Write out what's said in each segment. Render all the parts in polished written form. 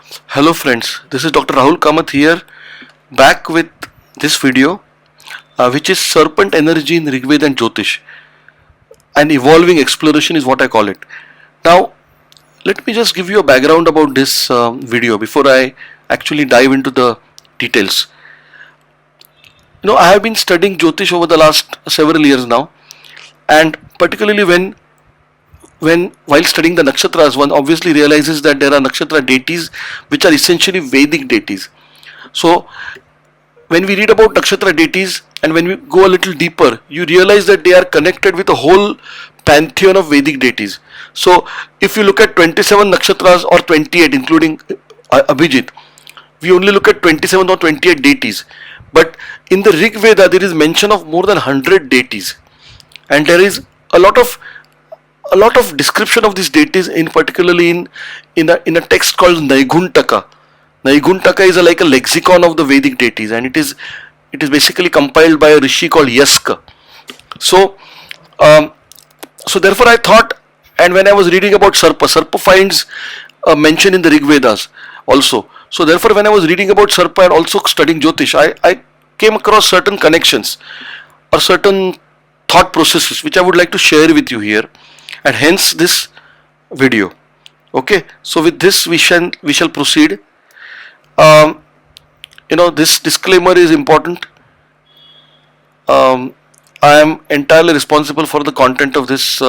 Hello friends, this is Dr. Rahul Kamath here, back with this video which is Serpent Energy in RigVeda and Jyotish. An evolving exploration is what I call it. Now, let me just give you a background about this video before I actually dive into the details. I have been studying Jyotish over the last several years now, and particularly while studying the nakshatras, one obviously realizes that there are nakshatra deities which are essentially Vedic deities. So when we read about nakshatra deities and when we go a little deeper, you realize that they are connected with a whole pantheon of Vedic deities. So if you look at 27 nakshatras or 28 including Abhijit, we only look at 27 or 28 deities. But in the Rigveda there is mention of more than 100 deities, and there is a lot of description of these deities, in particularly in a text called Naiguntaka. Naiguntaka is like a lexicon of the Vedic deities, and it is basically compiled by a rishi called Yaska. So therefore I thought, and when I was reading about Sarpa finds a mention in the Rigvedas also. So therefore when I was reading about Sarpa and also studying Jyotish, I came across certain connections or certain thought processes which I would like to share with you here, and hence this video. Okay, so with this we shall proceed. This disclaimer is important. I am entirely responsible for the content of this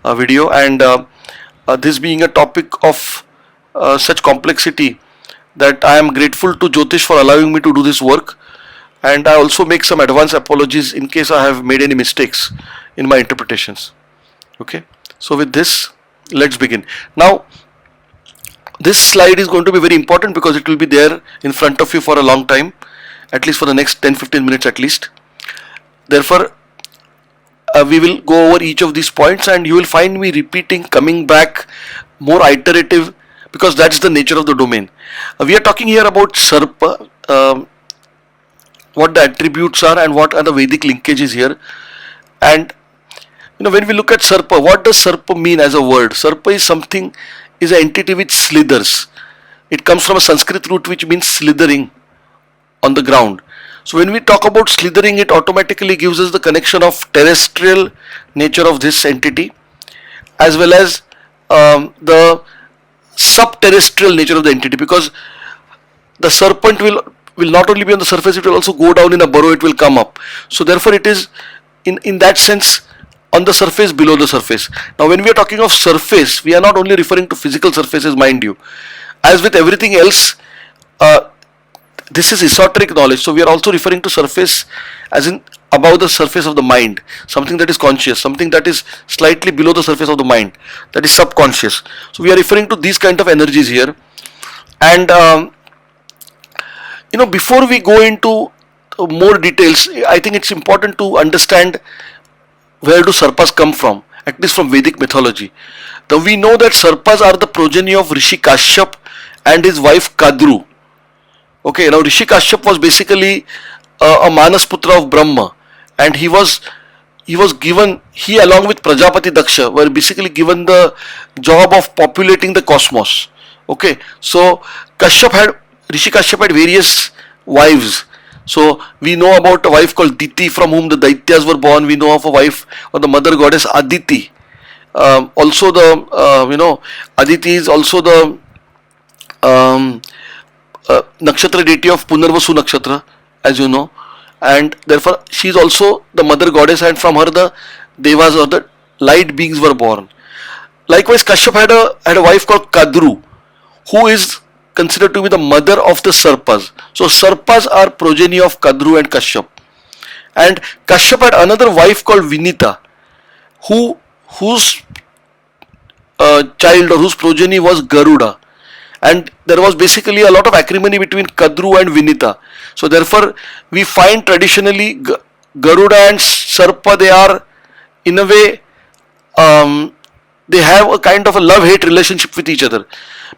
video, and this being a topic of such complexity that I am grateful to Jyotish for allowing me to do this work, and I also make some advance apologies in case I have made any mistakes in my interpretations. Okay, so with this, let's begin. Now, this slide is going to be very important because it will be there in front of you for a long time, at least for the next 10-15 minutes at least. Therefore, we will go over each of these points, and you will find me repeating, coming back, more iterative, because that's the nature of the domain. We are talking here about Sarpa, what the attributes are and what are the Vedic linkages here. And when we look at Sarpa, what does Sarpa mean as a word? Sarpa is an entity which slithers. It comes from a Sanskrit root which means slithering on the ground. So when we talk about slithering, it automatically gives us the connection of terrestrial nature of this entity, as well as the subterrestrial nature of the entity, because the serpent will not only be on the surface, it will also go down in a burrow, it will come up. So therefore it is in that sense on the surface, below the surface. Now when we are talking of surface, we are not only referring to physical surfaces, mind you. As with everything else, this is esoteric knowledge, so we are also referring to surface as in above the surface of the mind, something that is conscious, something that is slightly below the surface of the mind, that is subconscious. So we are referring to these kind of energies here. And before we go into more details, I think it's important to understand where do Sarpas come from, at least from Vedic mythology. Now we know that Sarpas are the progeny of Rishi Kashyap and his wife Kadru. Okay, now Rishi Kashyap was basically a Manasputra of Brahma, and he along with Prajapati Daksha were basically given the job of populating the cosmos. Okay, so Rishi Kashyap had various wives. So we know about a wife called Diti, from whom the Daityas were born. We know of a wife or the mother goddess Aditi. Also the Aditi is also the nakshatra deity of Punarvasu nakshatra, as you know, and therefore she is also the mother goddess, and from her the Devas or the light beings were born. Likewise, Kashyap had a wife called Kadru, who is considered to be the mother of the Sarpas. So Sarpas are progeny of Kadru and Kashyap. And Kashyap had another wife called Vinita, whose child or whose progeny was Garuda. And there was basically a lot of acrimony between Kadru and Vinita. So therefore we find traditionally Garuda and Sarpa, they are in a way they have a kind of a love-hate relationship with each other,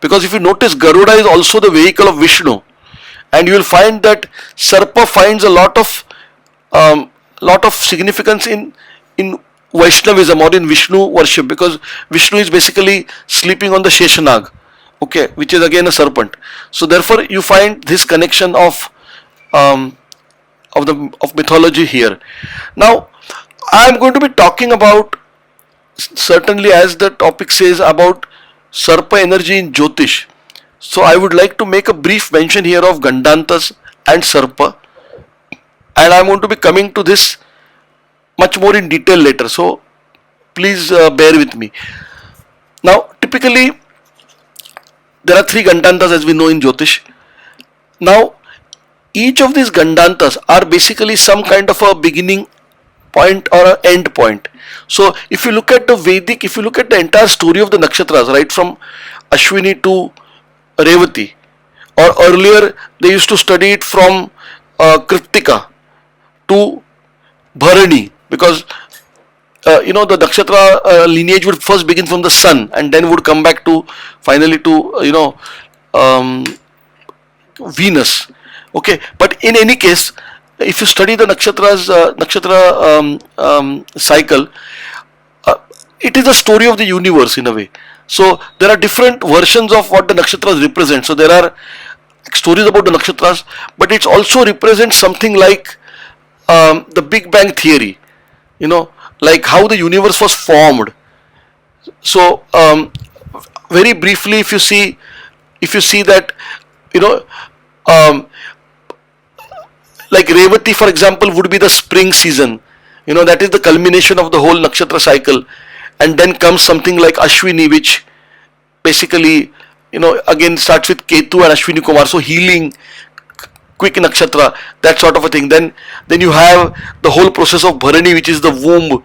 because if you notice, Garuda is also the vehicle of Vishnu, and you will find that Sarpa finds a lot of significance in Vaishnavism or in Vishnu worship, because Vishnu is basically sleeping on the Sheshanag. okay, which is again a serpent. So therefore you find this connection um, of mythology here. Now I am going to be talking about, certainly as the topic says, about Sarpa energy in Jyotish. So I would like to make a brief mention here of Gandantas and Sarpa, and I am going to be coming to this much more in detail later. So please bear with me. Now typically there are three Gandantas as we know in Jyotish. Now each of these Gandantas are basically some kind of a beginning point or an end point. So if you look at the Vedic, if you look at the entire story of the nakshatras, right from Ashwini to Revati, or earlier they used to study it from Kritika to Bharani, because the nakshatra lineage would first begin from the sun and then would come back to finally to um, Venus. Okay, but in any case, if you study the nakshatra cycle, it is a story of the universe in a way. So there are different versions of what the nakshatras represent. So there are stories about the nakshatras, but it also represents something like the Big Bang theory. Like how the universe was formed. So very briefly, if you see that, like Revati, for example, would be the spring season. That is the culmination of the whole nakshatra cycle, and then comes something like Ashwini, which basically again starts with Ketu and Ashwini Kumar, so healing, quick nakshatra, that sort of a thing. Then you have the whole process of Bharani, which is the womb.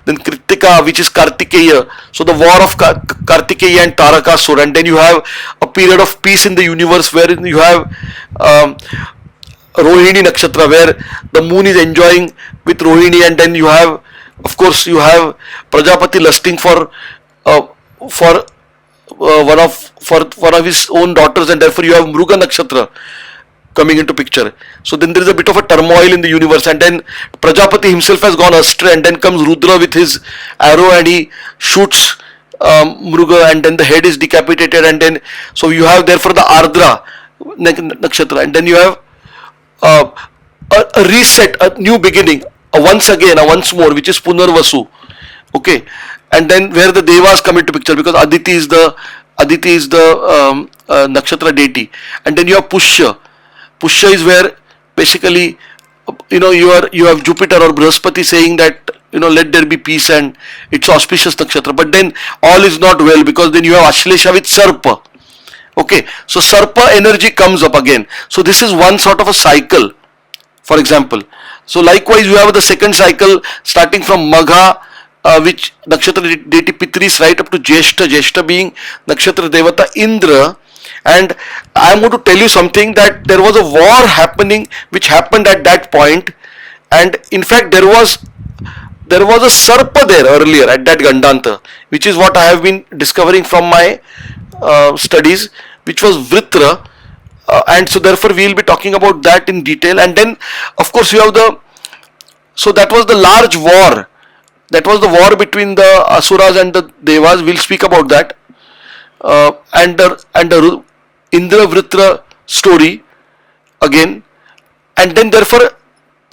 Then Kritika, which is Kartikeya, so the war of Kartikeya and Tarakasur. And then you have a period of peace in the universe wherein you have Rohini nakshatra, where the moon is enjoying with Rohini, and then you have, of course, you have Prajapati lusting for one of his own daughters, and therefore you have Mruga nakshatra coming into picture. So then there is a bit of a turmoil in the universe, and then Prajapati himself has gone astray, and then comes Rudra with his arrow and he shoots Mruga, and then the head is decapitated, and then so you have therefore the Ardra nakshatra, and then you have a reset, a new beginning, once more, which is Punarvasu. Okay, and then where the Devas come into picture, because Aditi is the nakshatra deity, and then you have Pushya. Pushya is where basically you have Jupiter or Brihaspati saying that let there be peace and it's auspicious nakshatra, but then all is not well, because then you have Ashlesha with Sarpa. Okay, so Sarpa energy comes up again. So this is one sort of a cycle, for example. So likewise you have the second cycle starting from Magha, which nakshatra deity Pitris, right up to Jyeshta being nakshatra devata Indra. And I am going to tell you something, that there was a war happening which happened at that point, and in fact there was a Sarpa there earlier at that Gandanta, which is what I have been discovering from my studies, which was Vritra, and so therefore we will be talking about that in detail. And then of course you have so that was the large war, that was the war between the Asuras and the Devas. We'll speak about that, and the Indra Vritra story again, and then therefore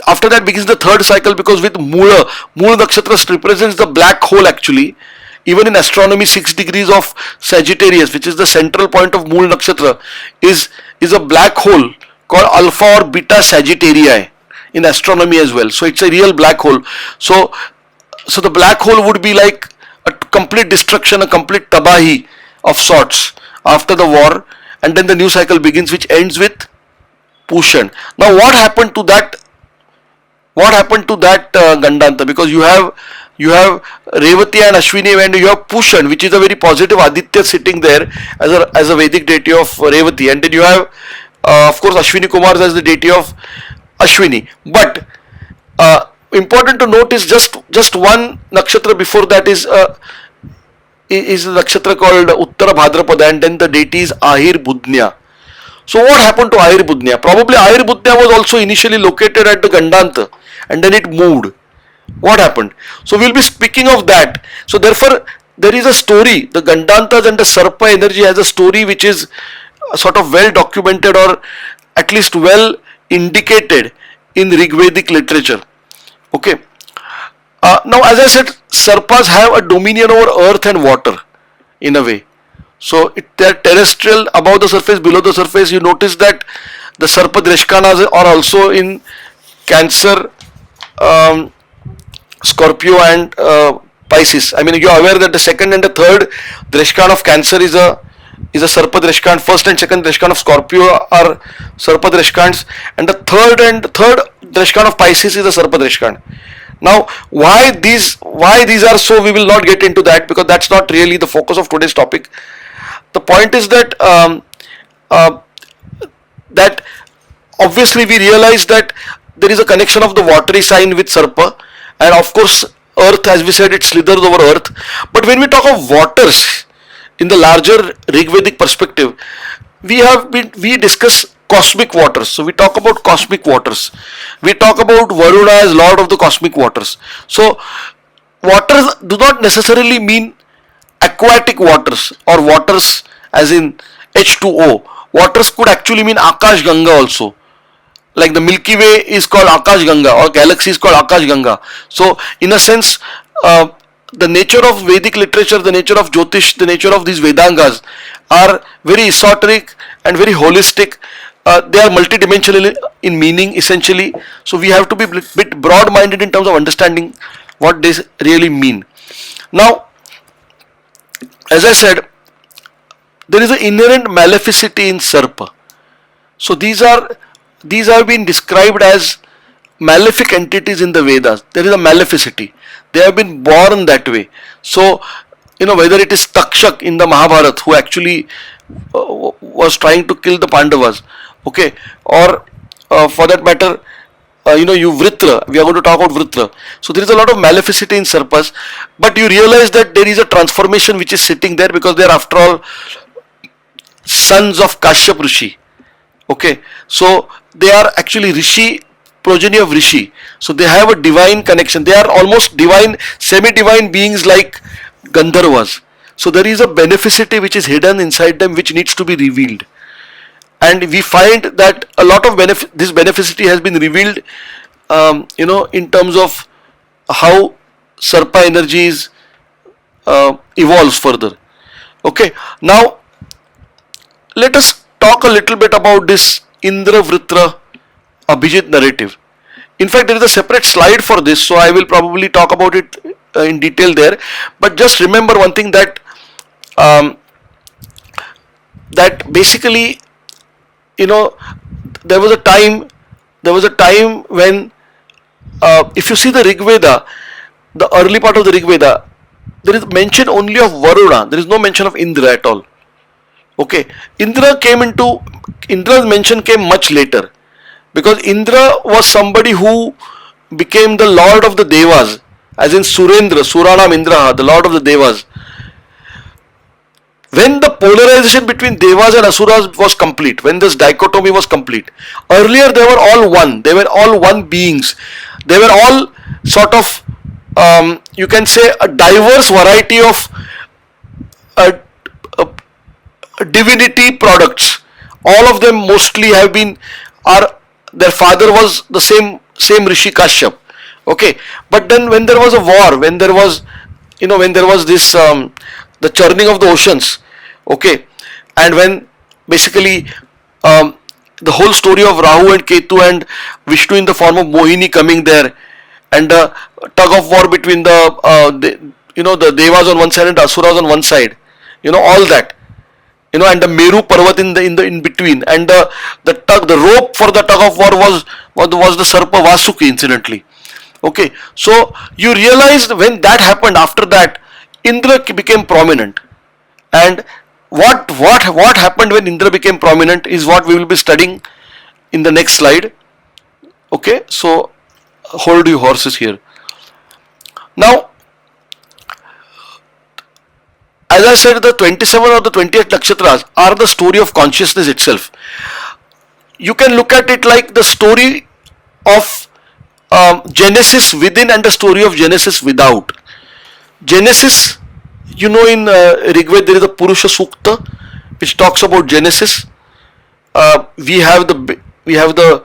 after that begins the third cycle, because with Mula nakshatra represents the black hole actually. Even in astronomy, 6 degrees of Sagittarius, which is the central point of Mool nakshatra, is a black hole called Alpha or Beta Sagittarii in astronomy as well. So it's a real black hole. So the black hole would be like a complete destruction, a complete tabahi of sorts after the war, and then the new cycle begins, which ends with Pushan. Now what happened to that Gandanta? Because you have Revati and Ashwini, and you have Pushan, which is a very positive Aditya sitting there as a Vedic deity of Revati, and then you have of course Ashwini Kumars as the deity of Ashwini. But important to note is just one nakshatra before that is a nakshatra called Uttara Bhadrapada, and then the deity is Ahir Budnya. So what happened to Ahir Budnya? Probably Ahir Budnya was also initially located at the Gandanta, and then it moved. What happened? So we'll be speaking of that. So therefore there is a story. The Gandantas and the Sarpa energy has a story which is sort of well documented, or at least well indicated in Rigvedic literature. Okay. Now, as I said, Sarpas have a dominion over earth and water in a way. So they are terrestrial, above the surface, below the surface. You notice that the Sarpa Dreshkanas are also in Cancer, Scorpio and Pisces. I mean, you are aware that the second and the third Dreshkan of Cancer is a Sarpa Dreshkan. First and second Dreshkan of Scorpio are Sarpa Dreshkans, and the third Dreshkan of Pisces is a Sarpa Dreshkan. Now, why these are so, we will not get into that, because that's not really the focus of today's topic. The point is that that obviously we realize that there is a connection of the watery sign with Sarpa, and of course earth, as we said, it slithers over earth. But when we talk of waters in the larger Rigvedic perspective, we discuss cosmic waters. So we talk about cosmic waters. We talk about Varuna as lord of the cosmic waters. So waters do not necessarily mean aquatic waters or waters as in H2O. Waters could actually mean Akash Ganga also. Like the Milky Way is called Akash Ganga, or galaxy is called Akash Ganga. So in a sense, the nature of Vedic literature, the nature of Jyotish, the nature of these Vedangas are very esoteric and very holistic. They are multidimensional in meaning essentially. So we have to be a bit broad-minded in terms of understanding what they really mean. Now, as I said, there is an inherent maleficity in Sarpa. So these have been described as malefic entities in the Vedas. There is a maleficity. They have been born that way. So, whether it is Takshak in the Mahabharata, who actually was trying to kill the Pandavas, okay, or for that matter, Vritra, we are going to talk about Vritra. So there is a lot of maleficity in Sarpas, but you realize that there is a transformation which is sitting there, because they are after all sons of Kashyap Rishi. Okay, so they are actually Rishi, progeny of Rishi. So they have a divine connection. They are almost divine, semi-divine beings like Gandharvas. So there is a beneficity which is hidden inside them, which needs to be revealed. And we find that a lot of this beneficity has been revealed, in terms of how Sarpa energies evolves further. Okay, now let us talk a little bit about this Indra Vritra Abhijit narrative. In fact, there is a separate slide for this, so I will probably talk about it in detail there. But just remember one thing, that that basically, there was a time when, if you see the Rigveda, the early part of the Rigveda, there is mention only of Varuna. There is no mention of Indra at all. Okay, Indra's mention came much later, because Indra was somebody who became the lord of the Devas, as in Surendra, Suranam Indra, the lord of the Devas. When the polarization between Devas and Asuras was complete, when this dichotomy was complete, earlier they were all one. They were all one beings. They were all sort of, you can say, a diverse variety of divinity products. All of them mostly have been, their father was the same Rishi Kashyap. Okay, but then when there was a war, when there was this the churning of the oceans, okay, and when basically the whole story of Rahu and Ketu and Vishnu in the form of Mohini coming there, and the tug of war between the Devas on one side and the Asuras on one side, all that, and the Meru Parvat in between, and the rope for the tug of war was the Sarpa Vasuki, incidentally. Okay, so you realized when that happened, after that Indra became prominent, and what happened when Indra became prominent is what we will be studying in the next slide. Okay, so hold your horses here. Now, as I said, the 27 or the 28 nakshatras are the story of consciousness itself. You can look at it like the story of Genesis within and the story of Genesis without. Genesis You know, in Rigveda there is a Purusha Sukta which talks about Genesis. We have the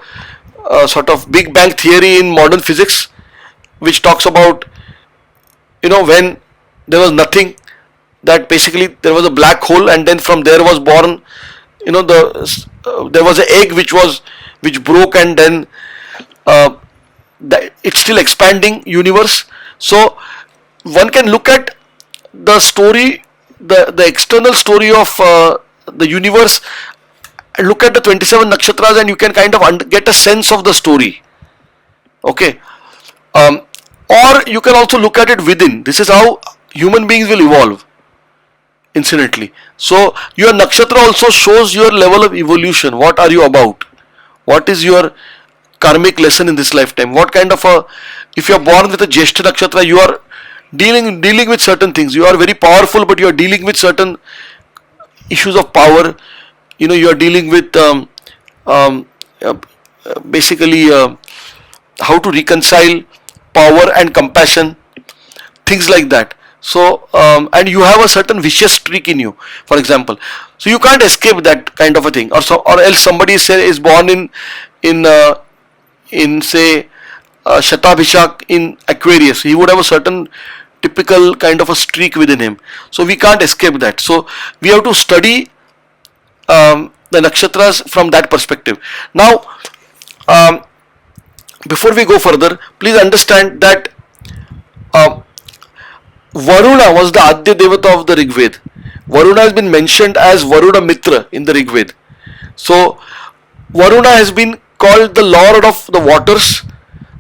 sort of Big Bang theory in modern physics, which talks about, when there was nothing, that basically there was a black hole, and then from there was born, there was an egg which broke, and then uh, it's still expanding universe. So one can look at the story, the external story of the universe, and look at the 27 nakshatras, and you can kind of get a sense of the story. Okay. Or you can also look at it within. This is how human beings will evolve, incidentally. So your nakshatra also shows your level of evolution. What are you about? What is your karmic lesson in this lifetime? What kind of if you are born with a Jyeshta nakshatra, you are dealing with certain things. You are very powerful, but you are dealing with certain issues of power. You are dealing with basically how to reconcile power and compassion, things like that. So and you have a certain vicious streak in you, for example. So you can't escape that kind of a thing, or else somebody is born in say Shatabhishak in Aquarius. He would have a certain typical kind of a streak within him. So we can't escape that. So we have to study the nakshatras from that perspective. Now, before we go further, please understand that Varuna was the Adya Devata of the Rigveda. Varuna has been mentioned as Varuna Mitra in the Rigveda. So Varuna has been called the Lord of the waters,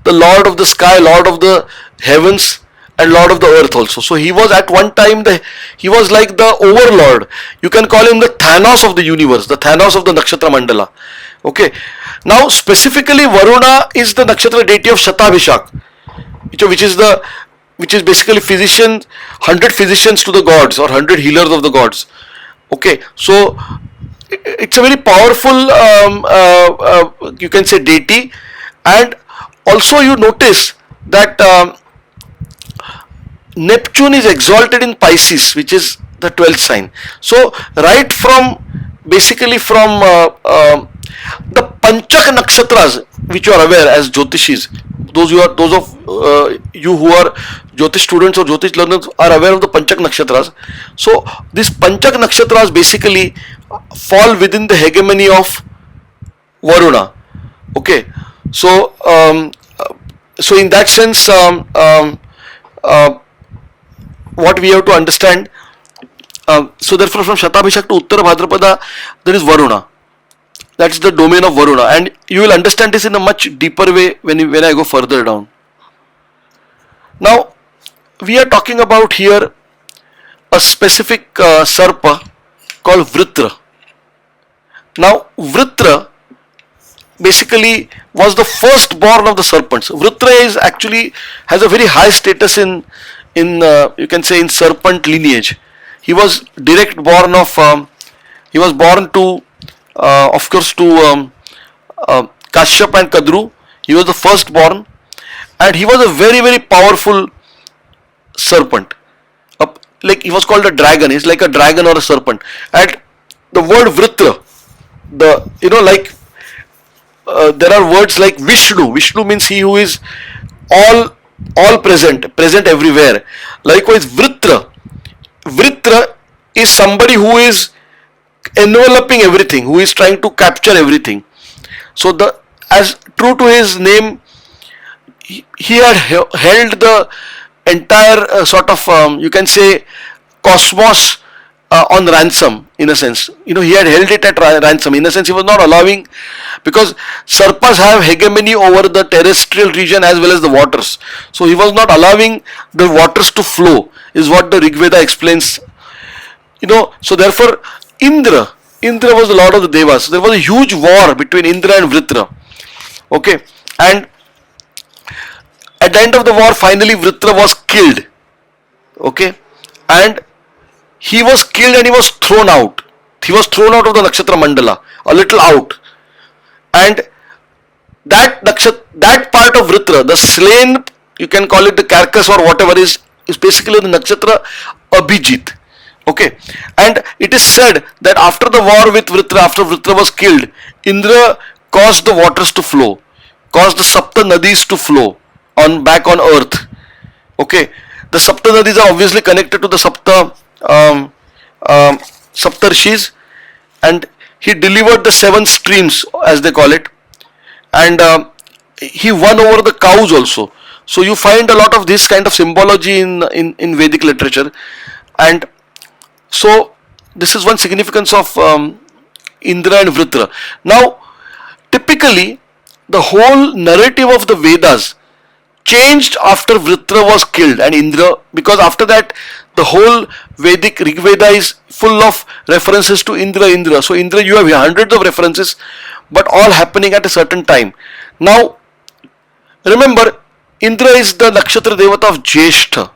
the Lord of the sky, Lord of the heavens, and Lord of the earth also. So he was at one time he was like the overlord. You can call him the Thanos of the universe, the Thanos of the Nakshatra Mandala. Okay. Now specifically Varuna is the Nakshatra deity of Shatabhishak, which is basically 100 physicians to the gods, or 100 healers of the gods. Okay. So it's a very powerful you can say deity. And also you notice that Neptune is exalted in Pisces, which is the 12th sign. So right from basically from the Panchak nakshatras, which you are aware as Jyotishis, those of you who are Jyotish students or Jyotish learners are aware of the Panchak nakshatras. So these Panchak nakshatras basically fall within the hegemony of Varuna. Okay. So so in that sense, what we have to understand, so therefore from Shatabhishak to Uttara Bhadrapada there is Varuna. That's the domain of Varuna, and you will understand this in a much deeper way when I go further down. Now we are talking about here a specific Sarpa called Vritra. Now Vritra basically was the firstborn of the serpents. Vritra has a very high status in you can say in serpent lineage. He was direct born of he was born to of course to Kashyap and Kadru. He was the firstborn, and he was a very very powerful serpent. Like he was called a dragon. He's like a dragon or a serpent. And the word Vritra, like there are words like Vishnu. Vishnu means he who is all present everywhere. Likewise Vritra is somebody who is enveloping everything, who is trying to capture everything. So as true to his name, he had held the entire sort of you can say cosmos on ransom, in a sense. He had held it at ransom. In a sense, he was not allowing, because Sarpas have hegemony over the terrestrial region as well as the waters. So he was not allowing the waters to flow, is what the Rigveda explains. So therefore Indra was the lord of the Devas. There was a huge war between Indra and Vritra. Okay. And at the end of the war, finally Vritra was killed. Okay. And he was killed and he was thrown out. He was thrown out of the Nakshatra Mandala, a little out. And that part of Vritra, the slain, you can call it the carcass or whatever, is basically the Nakshatra Abhijit. Okay, and it is said that after the war with Vritra, after Vritra was killed, Indra caused the waters to flow, caused the Sapta Nadis to flow on back on earth. Okay, the Sapta Nadis are obviously connected to the um, Saptarshis, and he delivered the 7 streams, as they call it, and he won over the cows also. So you find a lot of this kind of symbology in Vedic literature, and so this is one significance of Indra and Vritra. Now, typically, the whole narrative of the Vedas changed after Vritra was killed and Indra, because after that the whole Vedic Rigveda is full of references to Indra. So Indra, you have hundreds of references, but all happening at a certain time. Now, remember, Indra is the nakshatra devata of Jyeshtha.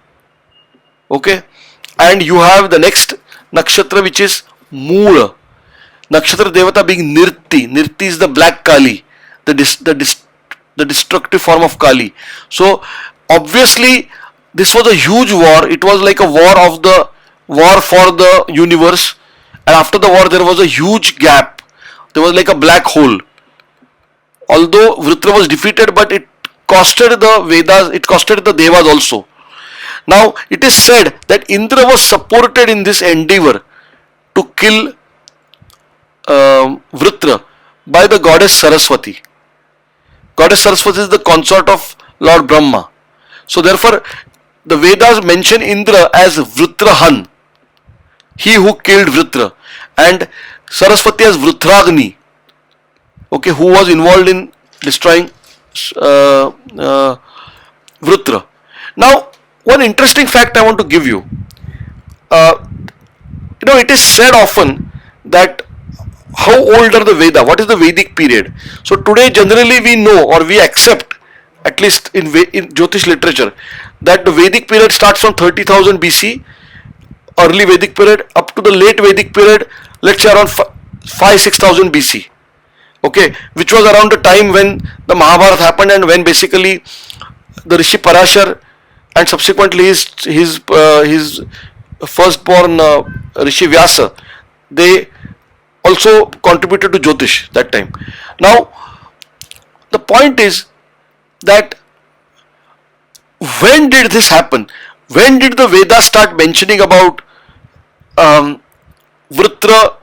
Okay, and you have the next nakshatra, which is Moola. Nakshatra devata being Nirti. Nirti is the black Kali, the destructive form of Kali. So obviously this was a huge war. It was like a war for the universe, and after the war there was a huge gap. There was like a black hole. Although Vritra was defeated, but it costed the Vedas, it costed the Devas also. Now it is said that Indra was supported in this endeavor to kill Vritra by the goddess Saraswati. Goddess Saraswati is the consort of Lord Brahma. So therefore the Vedas mention Indra as Vritrahan, he who killed Vritra, and Saraswati as Vritragni, okay, who was involved in destroying Vritra. Now, one interesting fact I want to give you. It is said often that how old are the Veda? What is the Vedic period? So today, generally, we know or we accept, at least in Jyotish literature, that the Vedic period starts from 30,000 BC, early Vedic period, up to the late Vedic period, let's say around 5-6,000 BC. Okay, which was around the time when the Mahabharata happened, and when basically the Rishi Parashar and subsequently his firstborn Rishi Vyasa, they also contributed to Jyotish that time. Now, the point is that when did this happen? When did the Vedas start mentioning about Vritra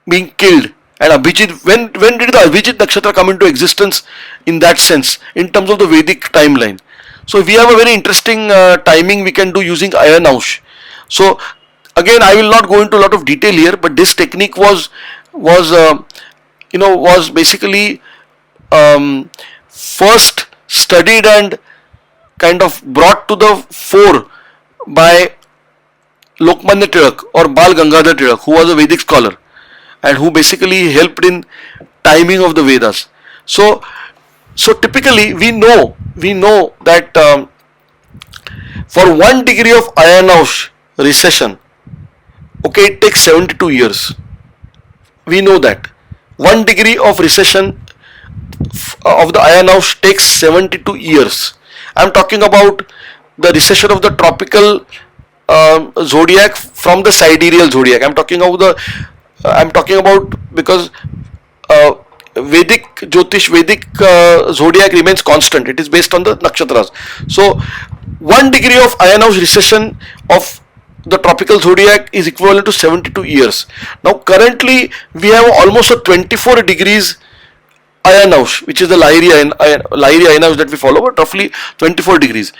being killed? And Abhijit, when did the Abhijit Nakshatra come into existence in that sense, in terms of the Vedic timeline? So we have a very interesting timing we can do using Ayanaush. So again, I will not go into a lot of detail here, but this technique was basically first studied and kind of brought to the fore by Lokmanya Tilak or Bal Gangadhar Tilak, who was a Vedic scholar and who basically helped in timing of the Vedas. So typically we know that for 1 degree of Ayanaush recession, okay, it takes 72 years. We know that 1 degree of recession of the Ayanaush takes 72 years. I am talking about the recession of the tropical zodiac from the sidereal zodiac. I am talking about because Vedic Jyotish, Vedic zodiac remains constant. It is based on the nakshatras. So 1 degree of Ayanaush recession of the tropical zodiac is equivalent to 72 years. Now currently we have almost a 24 degrees Ayanaush, which is the Lahiri Ayanaush that we follow, but roughly 24 degrees.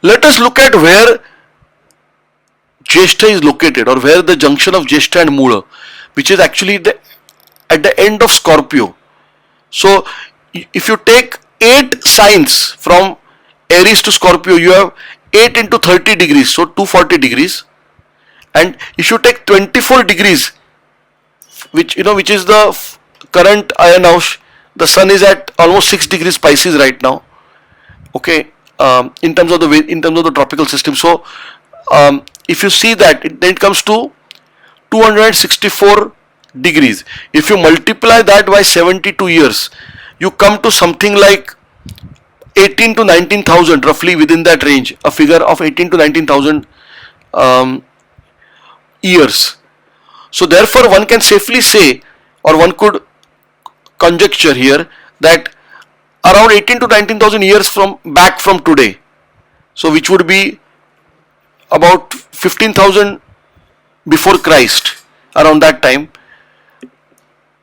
Let us look at where Jyeshtha is located, or where the junction of Jyeshtha and Moola, which is actually at the end of Scorpio. So if you take 8 signs from Aries to Scorpio, you have 8 into 30 degrees, so 240 degrees. And if you take 24 degrees, which is the current Ayanaush, the sun is at almost 6 degrees Pisces right now. Okay, in terms of the tropical system. So if you see that, then it comes to 264 degrees. If you multiply that by 72 years, you come to something like 18 to 19,000, roughly within that range, a figure of 18 to 19,000 um, years. So therefore one can safely say, or one could conjecture here, that around 18 to 19,000 years from back from today, so which would be about 15,000 before Christ, around that time,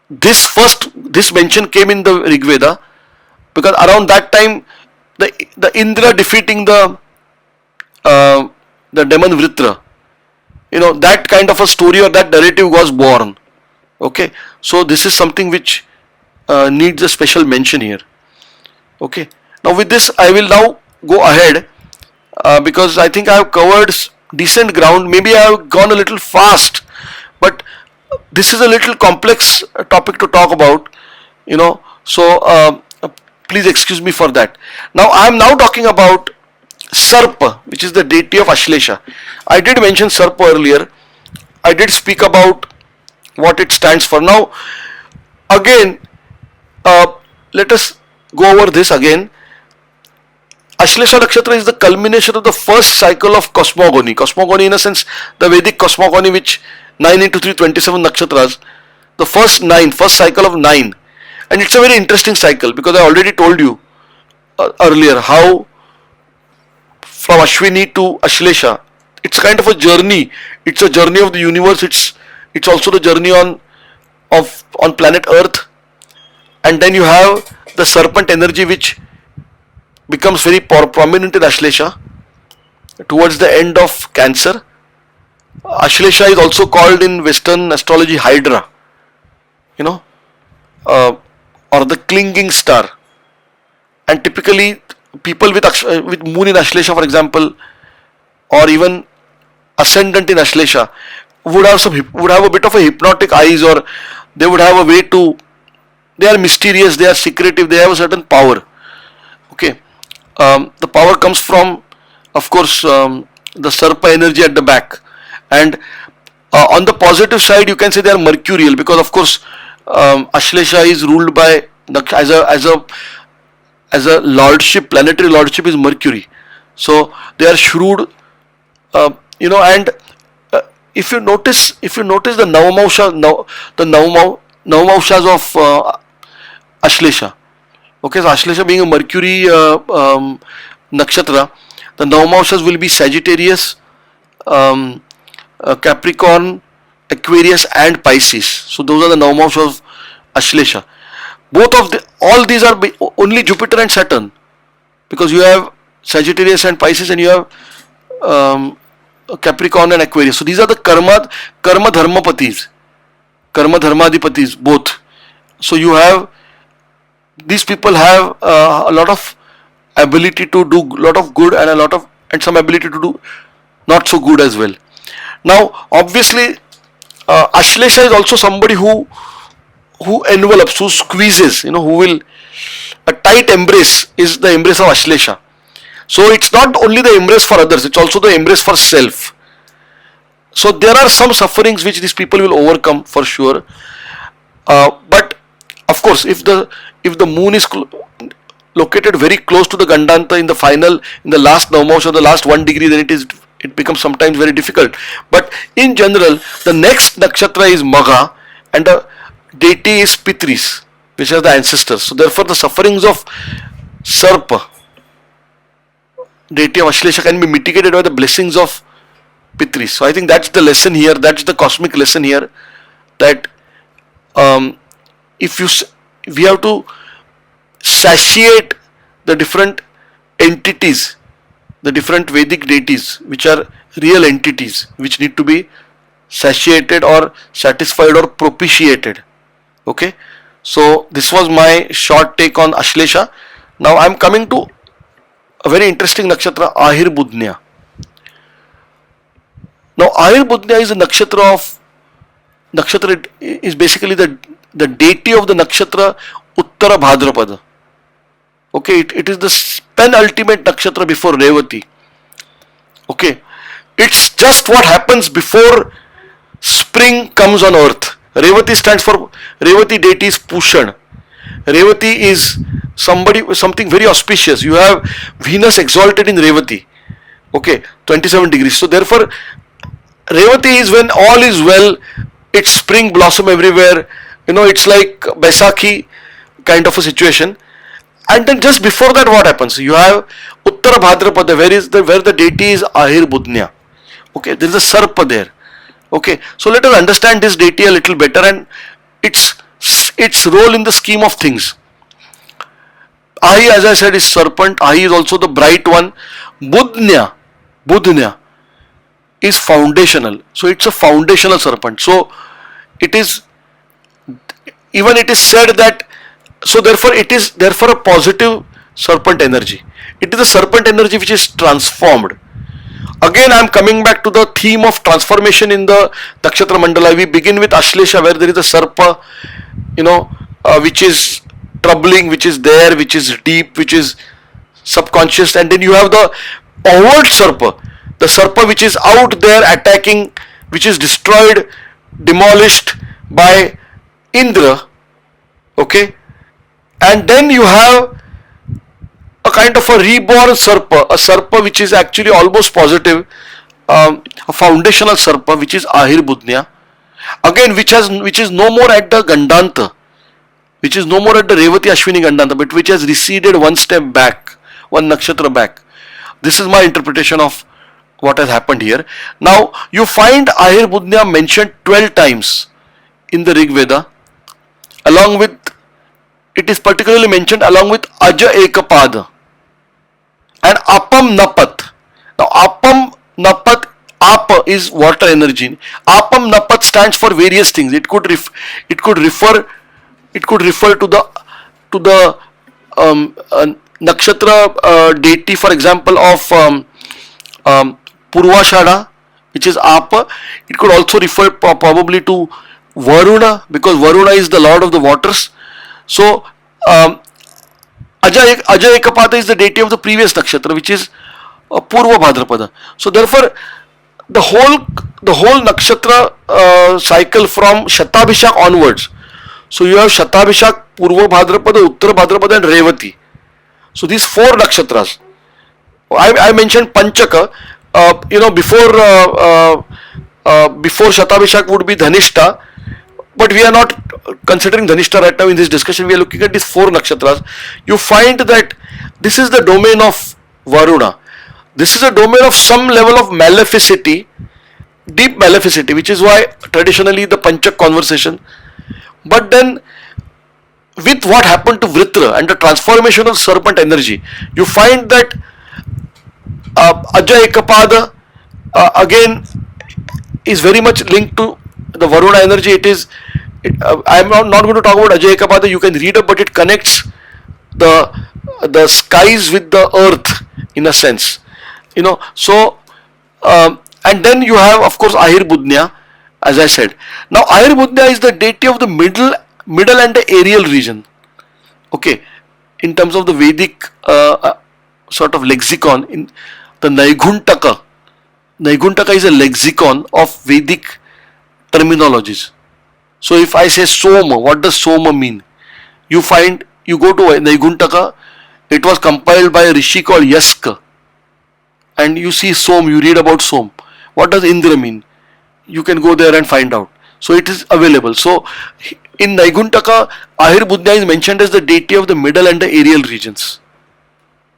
this mention came in the Rigveda, because around that time the Indra defeating the demon Vritra, that kind of a story or that narrative was born. Okay, so this is something which needs a special mention here. Okay, now with this I will now go ahead, because I think I have covered decent ground. Maybe I have gone a little fast, but this is a little complex topic to talk about, so please excuse me for that. Now I am now talking about Sarpa, which is the deity of Ashlesha. I did mention Sarpa earlier. I did speak about what it stands for. Now again, let us go over this again. Ashlesha Nakshatra is the culmination of the first cycle of cosmogony. Cosmogony in a sense, the Vedic cosmogony, which 9 into 3, 27 nakshatras. The first cycle of 9. And it's a very interesting cycle, because I already told you earlier how from Ashwini to Ashlesha, it's kind of a journey. It's a journey of the universe. It's also the journey on planet Earth. And then you have the serpent energy, which becomes very prominent in Ashlesha towards the end of Cancer. Ashlesha is also called in Western astrology Hydra, or the clinging star. And typically, people with moon in Ashlesha, for example, or even ascendant in Ashlesha, would have a bit of a hypnotic eyes, or they would have a way to. They are mysterious, they are secretive, they have a certain power. Okay, the power comes from, of course, the Sarpa energy at the back, and on the positive side, you can say they are mercurial, because of course, Ashlesha is ruled by as a lordship, planetary lordship is Mercury. So they are shrewd, and if you notice the Navamaushas of Ashlesha. Okay, so Ashlesha being a Mercury nakshatra, the Navamaushas will be Sagittarius, Capricorn, Aquarius and Pisces. So those are the Navamaushas of Ashlesha. All these are only Jupiter and Saturn, because you have Sagittarius and Pisces, and you have Capricorn and Aquarius. So these are the karma dharmapatis, karma dharmadipatis, both. So you have, these people have a lot of ability to do a lot of good, and some ability to do not so good as well. Now obviously Ashlesha is also somebody who envelops, who squeezes, who will, a tight embrace is the embrace of Ashlesha. So it's not only the embrace for others, it's also the embrace for self. So there are some sufferings which these people will overcome for sure, but of course if the moon is located very close to the Gandanta in the last Navamaush, or the last 1 degree, then it becomes sometimes very difficult. But in general, the next nakshatra is Magha, and the deity is Pitris, which are the ancestors. So therefore the sufferings of Sarpa, deity of Ashlesha, can be mitigated by the blessings of Pitris. So I think that's the lesson here, that's the cosmic lesson here, that we have to satiate the different entities, the different Vedic deities, which are real entities, which need to be satiated or satisfied or propitiated. Okay, so this was my short take on Ashlesha. Now I am coming to a very interesting nakshatra, Ahirbudnya. Now Ahirbudnya is a nakshatra is basically the deity of the nakshatra Uttara Bhadrapada. Okay, it is the penultimate nakshatra before Revati. Okay, it's just what happens before spring comes on earth. Revati stands for, Revati deity is Pushan. Revati is something very auspicious. You have Venus exalted in Revati. Okay, 27 degrees. So therefore, Revati is when all is well. It's spring blossom everywhere. It's like Baisakhi kind of a situation. And then just before that, what happens? You have Uttara Bhadrapada, where the deity is Ahir Budnya. Okay, there is a Sarpa there. Okay, so let us understand this deity a little better and its role in the scheme of things. Ahi, as I said, is serpent. Ahi is also the bright one. Budnya is foundational. So it's a foundational serpent. So it is said that, so therefore it is therefore a positive serpent energy. It is a serpent energy which is transformed. Again, I am coming back to the theme of transformation in the Nakshatra Mandala. We begin with Ashlesha, where there is a Sarpa, which is troubling, which is there, which is deep, which is subconscious, and then you have the overt Sarpa, the Sarpa which is out there attacking, which is destroyed, demolished by Indra. Okay, and then you have a kind of a reborn Sarpa, a Sarpa which is actually almost positive, a foundational Sarpa which is Ahir Budnya, again which is no more at the Gandanta, which is no more at the Revati Ashwini Gandanta, but which has receded one step back, one nakshatra back. This is my interpretation of what has happened here. Now you find Ahir Budnya mentioned 12 times in the Rigveda, along with, it is particularly mentioned along with Aja Ekapada and Apam Napat. Now Apam Napat, Apa is water energy. Apam Napat stands for various things. It could refer to the nakshatra deity, for example, of Purvashada, which is Apa. It could also refer probably to Varuna, because Varuna is the lord of the waters. So Aja Ekapada is the deity of the previous nakshatra, which is Purva Bhadrapada. So therefore, the whole nakshatra cycle from Shatabhishak onwards. So you have Shatabhishak, Purva Bhadrapada, Uttara Bhadrapada, and Revati. So these 4 nakshatras. I mentioned Panchaka. Before Shatabhishak would be Dhanishta, but we are not considering Dhanishta right now in this discussion. We are looking at these 4 nakshatras. You find that this is the domain of Varuna. This is a domain of some level of maleficity, deep maleficity, which is why traditionally the Panchak conversation. But then with what happened to Vritra and the transformation of serpent energy, you find that Aja Ekapada again is very much linked to the Varuna energy. I am not going to talk about Aja Ekapada. You can read up, but it connects the skies with the earth in a sense. So and then you have, of course, Ahir Budnya, as I said. Now Ahir Budnya is the deity of the middle and the aerial region. Okay, in terms of the Vedic sort of lexicon, in the Naiguntaka is a lexicon of Vedic terminologies. So if I say Soma, what does Soma mean? You go to Naiguntaka, it was compiled by a rishi called Yaska, and you see Som, you read about Som. What does Indra mean? You can go there and find out. So it is available. So in Naiguntaka, Ahir Budnya is mentioned as the deity of the middle and the aerial regions.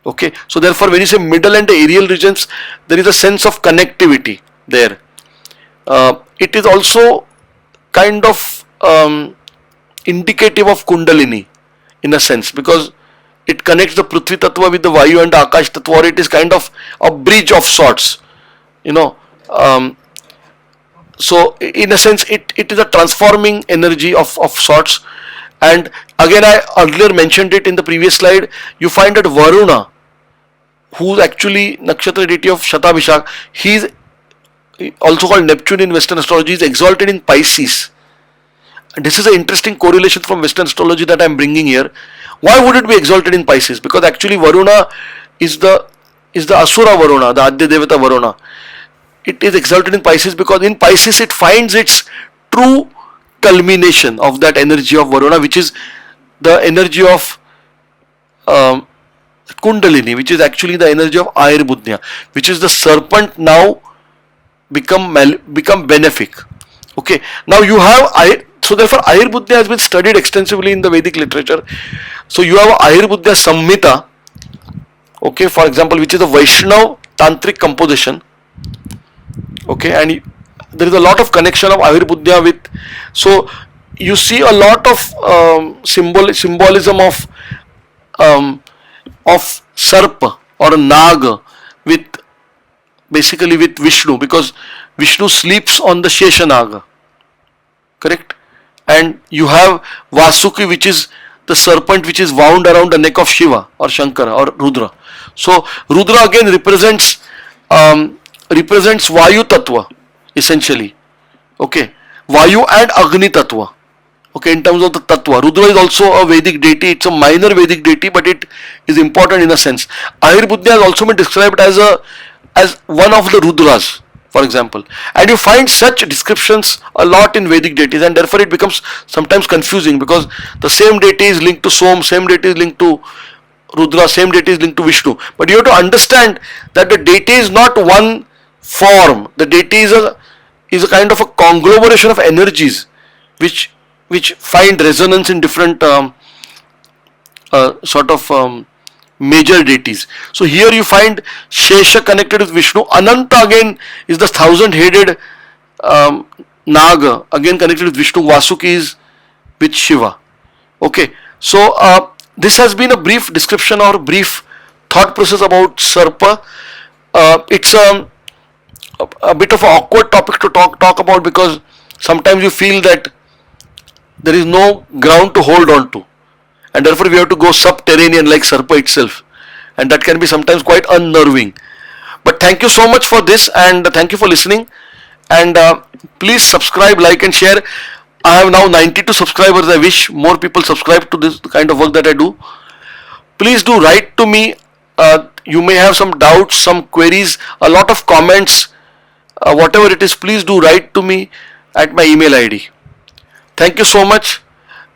Okay, so therefore when you say middle and the aerial regions, there is a sense of connectivity there. It is also kind of indicative of Kundalini in a sense, because it connects the Prithvi Tattva with the Vayu and the Akash Tattva, or it is kind of a bridge of sorts. So in a sense, it is a transforming energy of sorts. And again, I earlier mentioned it in the previous slide. You find that Varuna, who is actually nakshatra deity of Shatabhishak, he is also called Neptune in Western astrology, is exalted in Pisces. And this is an interesting correlation from Western astrology that I am bringing here. Why would it be exalted in Pisces? Because actually Varuna is the Asura Varuna, the Adya Devata Varuna. It is exalted in Pisces because in Pisces it finds its true culmination of that energy of Varuna, which is the energy of Kundalini, which is actually the energy of Ayurveda, which is the serpent now become benefic. Okay, now you have so therefore Ayurveda has been studied extensively in the Vedic literature. So you have Ayurveda Samhita, okay, for example, which is a Vaishnav tantric composition. Okay, and there is a lot of connection of Ayurveda with, so you see a lot of symbolism of Sarpa or a Naga with basically with Vishnu, because Vishnu sleeps on the Sheshanaga, correct? And you have Vasuki, which is the serpent which is wound around the neck of Shiva or Shankara or Rudra. So Rudra again represents Vayu Tattva essentially. Okay, Vayu and Agni Tattva. Okay, in terms of the Tattva, Rudra is also a Vedic deity. It's a minor Vedic deity, but it is important in a sense. Ayurveda has also been described as one of the Rudras, for example, and you find such descriptions a lot in Vedic deities, and therefore it becomes sometimes confusing because the same deity is linked to Som, same deity is linked to Rudra, same deity is linked to Vishnu. But you have to understand that the deity is not one form. The deity is a kind of a conglomeration of energies which find resonance in different major deities. So here you find Shesha connected with Vishnu. Ananta again is the 1,000-headed Naga, again connected with Vishnu. Vasuki is with Shiva. Okay, so this has been a brief description or brief thought process about Sarpa. It's a bit of an awkward topic to talk about because sometimes you feel that there is no ground to hold on to, and therefore we have to go subterranean like Sarpa itself, and that can be sometimes quite unnerving. But thank you so much for this, and thank you for listening, and please subscribe, like and share. I have now 92 subscribers. I wish more people subscribe to this kind of work that I do. Please do write to me. You may have some doubts, some queries, a lot of comments, whatever it is, please do write to me at my email ID. Thank you so much.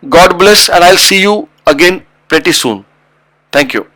God bless, and I'll see you again pretty soon. Thank you.